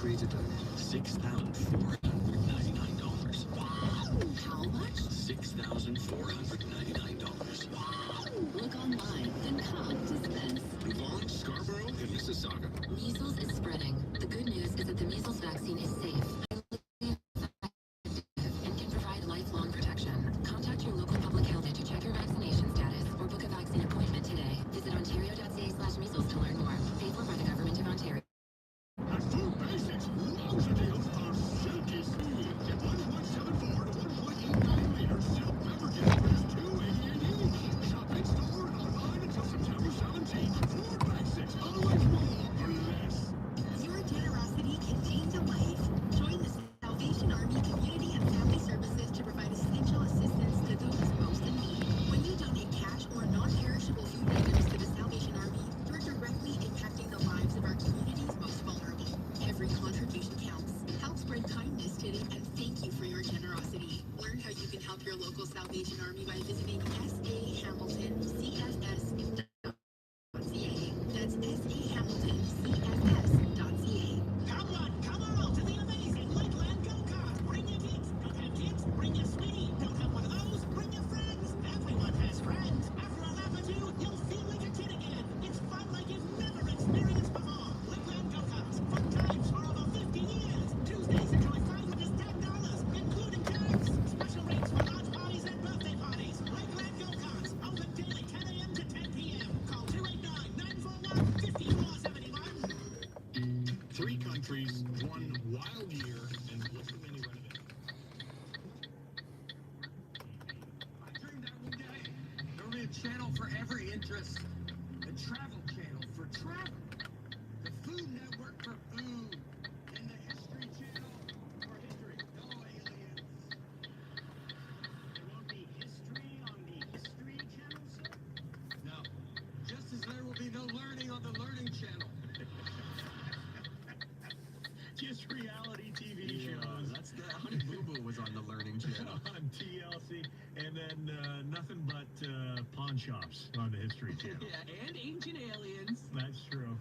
create a diamond. $6,499. How much? $6,499. Look online, then come to Spence. New Vaughan, Scarborough, and Mississauga. Measles is spreading. The good news is that the measles vaccine is safe, and can provide lifelong protection. Contact your local public health to check your vaccination status or book a vaccine appointment today. Visit ontario.ca/measles to learn more. Paid for by the Government of Ontario. At Food Basics, lousy deals are silky smooth. Get 1.74 to 1.89 liters silk beverages for just $2.88 each. Shop in store and online until September 17th. Food Basics, always more for less. Your generosity can change a life. Join the Salvation Army Community and Family Services to provide essential assistance to those most in need. When you donate cash or non-perishable food items to the Salvation Army, you're directly impacting the lives of our community's most vulnerable. Every contribution counts. Help spread kindness today, and thank you for your generosity. Learn how you can help your local Salvation Army by visiting sahamiltoncfs.ca. That's sahamiltoncfs.ca. Come on to the amazing Lakeland Go-Kart. Bring your kids. Don't have kids? Bring your sweetie. Don't have one of those? Bring your friends. Everyone has friends. After a lap or two, you'll feel like a kid again. It's fun like you've never experienced before. Lakeland Go-Karts. Fun times for over 50 years. Tuesdays enjoy fun for just $10, including tax. Special rates for large parties and birthday parties. Lakeland Go-Karts. Open daily 10 a.m. to 10 p.m. Call 289-941-5471. 3 countries, 1 wild year, and look how many renovated. I dreamed that one day there would be a channel for every interest. A travel channel for travel. The Food Network for food. And the History Channel for history. Hello, aliens. There won't be history on the History Channel, sir? No. Just as there will be no learning on the Learning Channel. Just reality TV shows. That's the Honey Boo Boo was on the Learning Channel. On TLC, and then nothing but pawn shops on the History Channel. Yeah, and Ancient Aliens. That's true.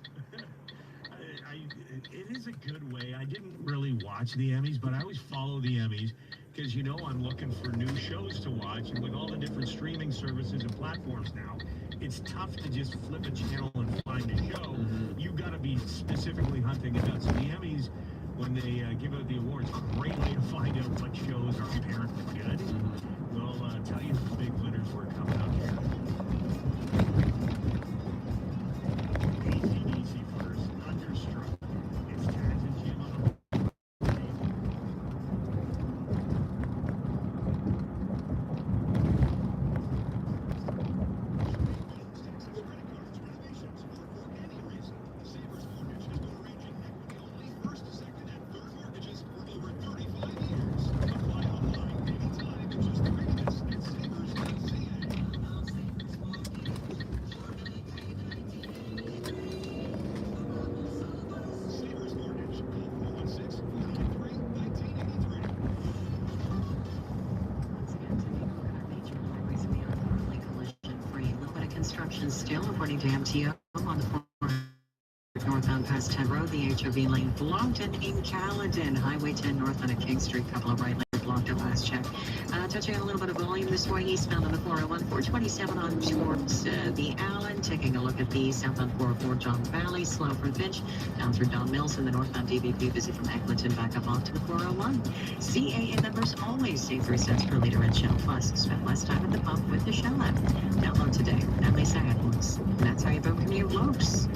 It is a good way. I didn't really watch the Emmys, but I always follow the Emmys because, you know, I'm looking for new shows to watch, and with all the different streaming services and platforms now, it's tough to just flip a channel and find a show. You've got to be specifically hunting it out. So the Emmys, when they give out the awards, great way to find out what shows are apparently good. We'll tell you the big winners were coming up here. AC/DC first, Thunderstruck. It's Taz and Jim on the Construction still, according to MTO, on the northbound past 10 Road, the HOV lane blocked, and in Caledon, Highway 10 north on a King Street, couple of right lanes blocked at last check. Touching on a little bit of volume this way, eastbound on the 401, 427 on towards the Allen. Taking a look at the southbound 404 John Valley, slow from Finch, down through Don Mills, and the northbound DVP busy from Eglinton back up onto the 401. CAA members always save 3 cents per liter at Shell Plus. Spend less time at the pump with the Shell app. Download today. At least I looks. That's how your boat commute looks.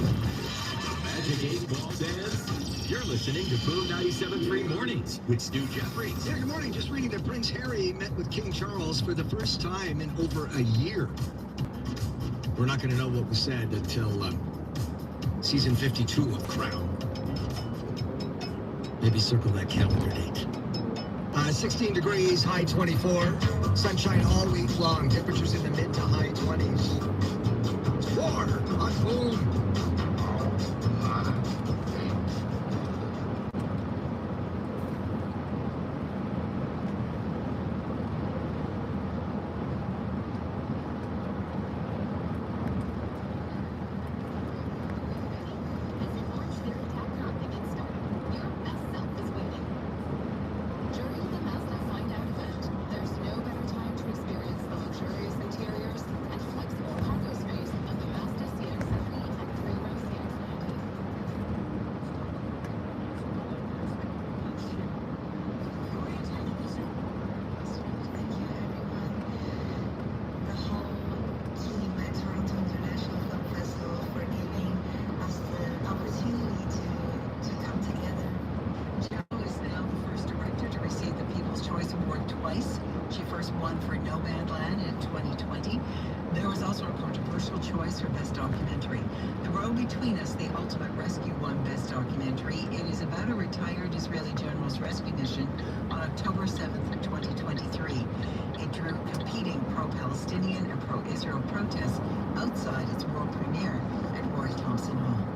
Magic 8 Ball says, you're listening to Boom 97.3 Mornings with Stu Jeffries. Yeah, good morning. Just reading that Prince Harry met with King Charles for the first time in over a year. We're not going to know what was said until season 52 of Crown. Maybe circle that calendar date. 16 degrees, high 24. Sunshine all week long. Temperatures in the mid to high 20s. It's warm on Boom. Visit launchberry.com to get started. Your best Documentary. The Road Between Us, The Ultimate Rescue won Best Documentary. It is about a retired Israeli general's rescue mission on October 7th, 2023. It drew competing pro-Palestinian and pro-Israel protests outside its world premiere at Roy Thompson Hall.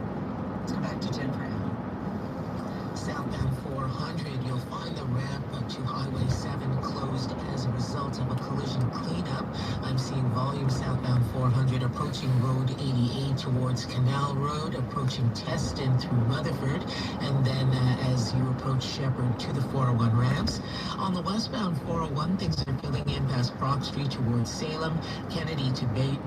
Let's go back to Jennifer Allen. Southbound 400, you'll find the ramp to Highway 7 closed as a result of a collision cleanup. I'm seeing volume southbound 400 approaching Road 88 towards Canal Road, approaching Teston through Rutherford, and then as you approach Shepherd to the 401 ramps. On the westbound 401, things are filling in past Brock Street towards Salem, Kennedy to Bay.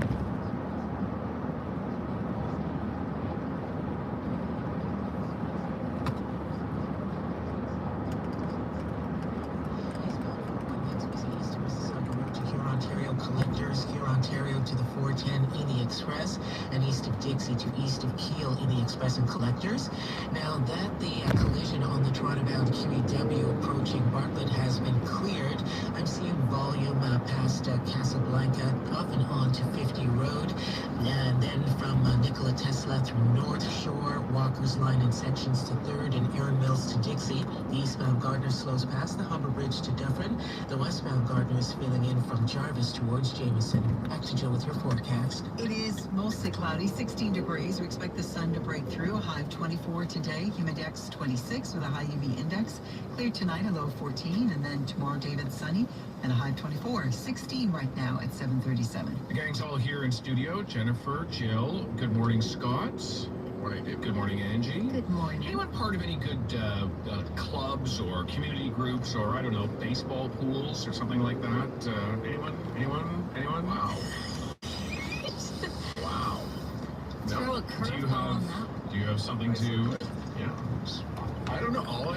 To the 410 in the Express, and east of Dixie to east of Kiel in the Express and Collectors. Now that the collision on the Toronto-bound QEW approaching Bartlett has been cleared, I'm seeing volume past Casablanca off and on to 50 Road, and then from Nikola Tesla through North Shore, Walker's Line in sections to 3rd and Erin Mills to Dixie. The eastbound Gardner slows past the Humber Bridge to Dufferin. The westbound Gardner is filling in from Jarvis towards Jameson. Back to Jill with your forecast. It is mostly cloudy, 16 degrees. We expect the sun to break through. A high of 24 today. Humidex 26 with a high UV index. Clear tonight, a low of 14. And then tomorrow, David, sunny and a high of 24. 16 right now at 7:37. The gang's all here in studio. Jennifer, Jill, good morning, Scott. Morning, Dave. Good morning, Angie. Good morning. Anyone part of any good clubs or community groups or, I don't know, baseball pools or something like that? Anyone? Wow. Wow. Throw a curveball on that one. Do you have something to... Yeah. I don't know.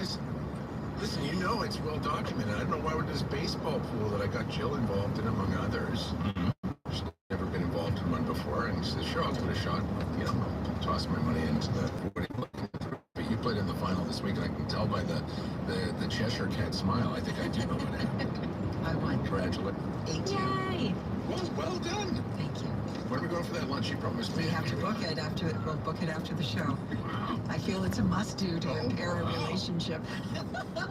Listen, you know it's well documented. I don't know why would this baseball pool that I got Jill involved in, among others. She's never been involved in one before, and she said, sure, I'll give it a shot. You know, I'll toss my money into the... But you played in the final this week, and I can tell by the Cheshire Cat smile. I think I do know what happened. I won. Congratulations. 8-2. Yay! Well done. Thank you. When are we going for that lunch you promised me? We have to book it after it. We'll book it after the show. Wow. I feel it's a must-do to repair a relationship.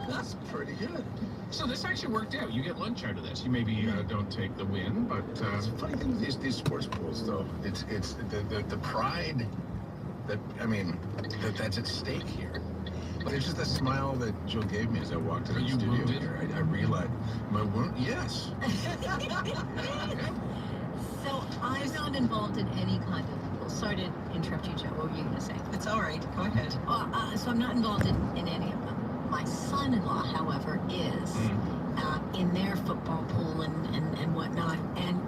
That's pretty good. So this actually worked out. You get lunch out of this. You maybe don't take the win, but... It's a funny thing with these sports pools, though. It's the pride that's at stake here. But it's just the smile that Jill gave me as I walked into the studio wounded? here. I realized my wound. Yes. So I'm not involved in any kind of... Sorry to interrupt you, Joe. What were you going to say? It's all right. Go ahead. So I'm not involved in any of them. My son-in-law, however, is in their football pool and whatnot. And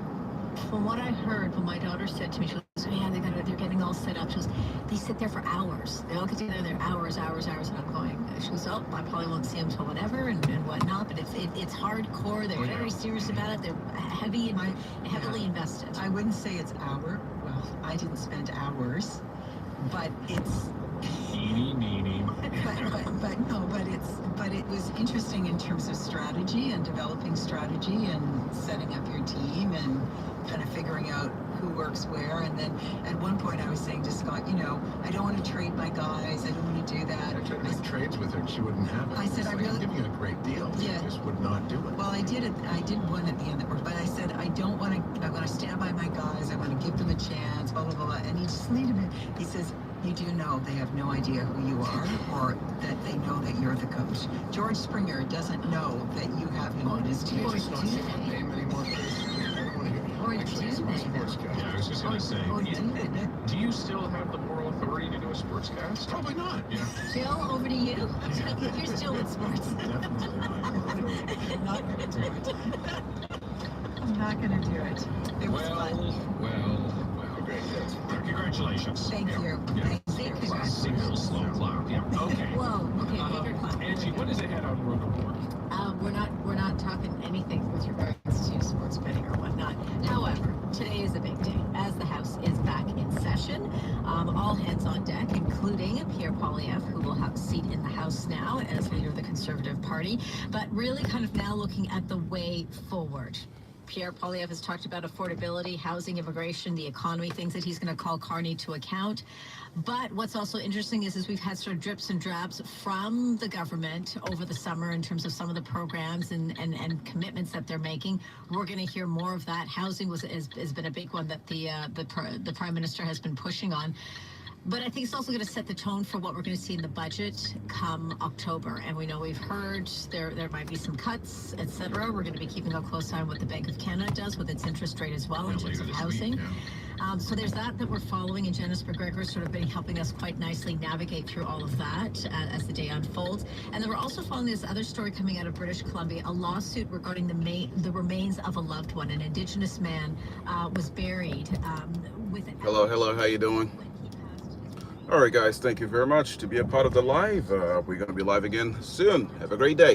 from what I heard, when my daughter said to me, she goes, yeah, they're getting all set up. She goes, they sit there for hours. They all get together there hours. And I'm going, she goes, oh, I probably won't see them till whatever and whatnot. But it's hardcore. They're very serious about it. They're heavily invested. I wouldn't say it's hour. Well, I didn't spend hours, but it's... Eeny. but it was interesting in terms of strategy and developing strategy and setting up your team and kind of figuring out who works where. And then at one point I was saying to Scott, I don't want to trade my guys. I don't want to do that. I tried to make trades with her and she wouldn't have it. I said, I'm giving you a great deal. Yeah. She just would not do it. Well, I did one at the end that worked, but I said, I want to stand by my guys. I want to give them a chance, blah, blah, blah, blah. And he just leaned him in. He says, you do know they have no idea who you are or that they know that you're the coach. George Springer doesn't know that you have him on his team. Can you just not say my name anymore, please? I don't want to hear it. Or Actually, do it's my they, sportscast. Yeah, I was just going to say, do you still have the moral authority to do a sportscast? Probably not. Yeah. Jill, over to you. You're still with sports. Definitely not. I'm not going to do it. I'm not going to do it. It was fun. Well. Great. Yes. Congratulations. Thank you. Yeah. Thank you. Single slow clap. Yeah. Okay. Whoa. Okay. Bigger clap. Angie, what is ahead on Road Report? We're not talking anything with regards to sports betting or whatnot. However, today is a big day as the House is back in session. All hands on deck, including Pierre Poilievre, who will have a seat in the House now as leader of the Conservative Party, but really kind of now looking at the way forward. Pierre Poilievre has talked about affordability, housing, immigration, the economy, things that he's going to call Carney to account. But what's also interesting is we've had sort of drips and drabs from the government over the summer in terms of some of the programs and commitments that they're making. We're going to hear more of that. Housing has been a big one that the Prime Minister has been pushing on. But I think it's also going to set the tone for what we're going to see in the budget come October. And we know we've heard there might be some cuts, etc. We're going to be keeping a close eye on what the Bank of Canada does with its interest rate as well in terms of housing. So there's that we're following, and Janice McGregor has sort of been helping us quite nicely navigate through all of that as the day unfolds. And then we're also following this other story coming out of British Columbia, a lawsuit regarding the remains of a loved one. An Indigenous man was buried with... Hello, how you doing? All right, guys, thank you very much to be a part of the live. We're going to be live again soon. Have a great day.